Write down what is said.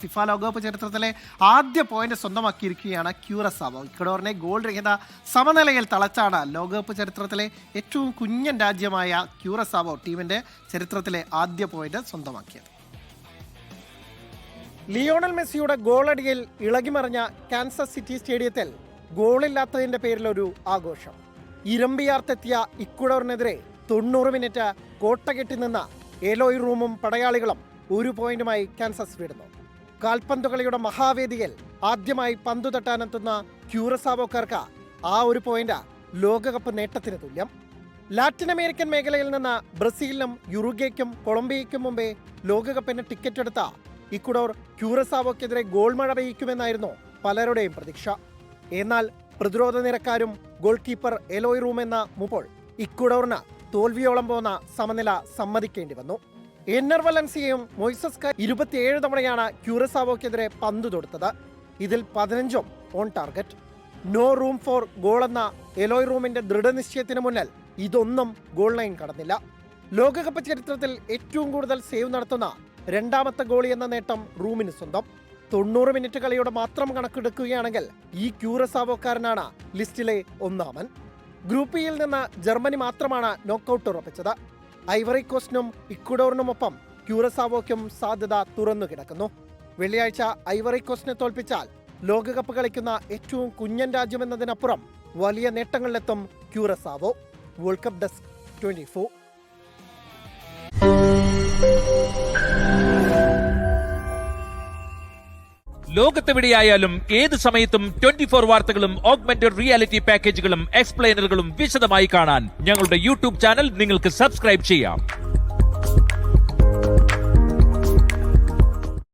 FIFA ലോകകപ്പ് ചരിത്രത്തിലെ ആദ്യ പോയിന്റ് സ്വന്തമാക്കിയിരിക്കുകയാണ് ക്യൂറസാവോ. ഇക്വഡോറിനെ ഗോൾ രഹിത സമനിലയിൽ തളച്ചാണ് ലോകകപ്പ് ചരിത്രത്തിലെ ഏറ്റവും കുഞ്ഞൻ രാജ്യമായ ക്യൂറസാവോ ടീമിന്റെ ചരിത്രത്തിലെ ആദ്യ പോയിന്റ് സ്വന്തമാക്കിയത്. ലിയോണൽ മെസ്സിയുടെ ഗോളടിയിൽ ഇളകിമറിഞ്ഞ കാൻസസ് സിറ്റി സ്റ്റേഡിയത്തിൽ ഗോളില്ലാത്തതിന്റെ പേരിലൊരു ആഘോഷം. ഇരമ്പിയാർത്തെത്തിയ ഇക്വഡോറിനെതിരെ 90 മിനിറ്റ് കോട്ടകെട്ടി നിന്ന എലോയ് റൂമും പടയാളികളും ഒരു പോയിന്റുമായി കാൻസസ് വിടുന്നു. കാൽപന്തുകളിയുടെ മഹാവേദിയിൽ ആദ്യമായി പന്തു തട്ടാനെത്തുന്ന ക്യൂറസാവോക്കാർക്ക് ആ ഒരു പോയിന്റ് ലോകകപ്പ് നേട്ടത്തിന് തുല്യം. ലാറ്റിൻ അമേരിക്കൻ മേഖലയിൽ നിന്ന് ബ്രസീലിനും യുറുഗ്വേക്കും കൊളംബിയയ്ക്കും മുമ്പേ ലോകകപ്പിന് ടിക്കറ്റ് എടുത്ത ഇക്വഡോർ ക്യൂറസാവോക്കെതിരെ ഗോൾ മഴ പെയ്യിക്കുമെന്നായിരുന്നു പലരുടെയും പ്രതീക്ഷ. എന്നാൽ പ്രതിരോധ നിരക്കാരും ഗോൾ കീപ്പർ എലോയ് റൂം എന്ന മുപ്പോൾ ഇക്വഡോറിന് തോൽവിയോളം പോന്ന സമനില സമ്മതിക്കേണ്ടി വന്നു. എന്നർ വലൻസിയയും മൊയ്സസ് 27 തവണയാണ് ക്യൂറസാവോക്കെതിരെ പന്തു തൊടുത്തത്. ഇതിൽ 15ഉം on target. No room for goal എന്ന എലോയ് റൂമിന്റെ ദൃഢനിശ്ചയത്തിന് മുന്നിൽ ഇതൊന്നും ഗോൾ ലൈൻ കടന്നില്ല. ലോകകപ്പ് ചരിത്രത്തിൽ ഏറ്റവും കൂടുതൽ സേവ് നടത്തുന്ന രണ്ടാമത്തെ ഗോളി എന്ന നേട്ടം റൂമിന് സ്വന്തം. 90 മിനിറ്റ് കളിയുടെ മാത്രം കണക്കെടുക്കുകയാണെങ്കിൽ ഈ ക്യൂറസാവോക്കാരനാണ് ലിസ്റ്റിലെ ഒന്നാമൻ. ഗ്രൂപ്പ് ഇയിൽ നിന്ന് ജർമ്മനി മാത്രമാണ് നോക്കൌട്ട് ഉറപ്പിച്ചത്. ഐവറി കോസ്റ്റിനും ഇക്വഡോറിനുമൊപ്പം ക്യൂറസാവോയ്ക്കും സാധ്യത തുറന്നു കിടക്കുന്നു. വെള്ളിയാഴ്ച ഐവറി കോസ്റ്റിനെ തോൽപ്പിച്ചാൽ ലോകകപ്പ് കളിക്കുന്ന ഏറ്റവും കുഞ്ഞൻ രാജ്യമെന്നതിനപ്പുറം വലിയ നേട്ടങ്ങളിലെത്തും ക്യൂറസാവോ. World cup desk 24. ലോകത്തെവിടെയായാലും ഏത് സമയത്തും 24 വാർത്തകളും ഓഗ്മെന്റഡ് റിയാലിറ്റി പാക്കേജുകളും എക്സ്പ്ലെയിനറുകളും വിശദമായി കാണാൻ ഞങ്ങളുടെ യൂട്യൂബ് ചാനൽ നിങ്ങൾക്ക് സബ്സ്ക്രൈബ് ചെയ്യാം.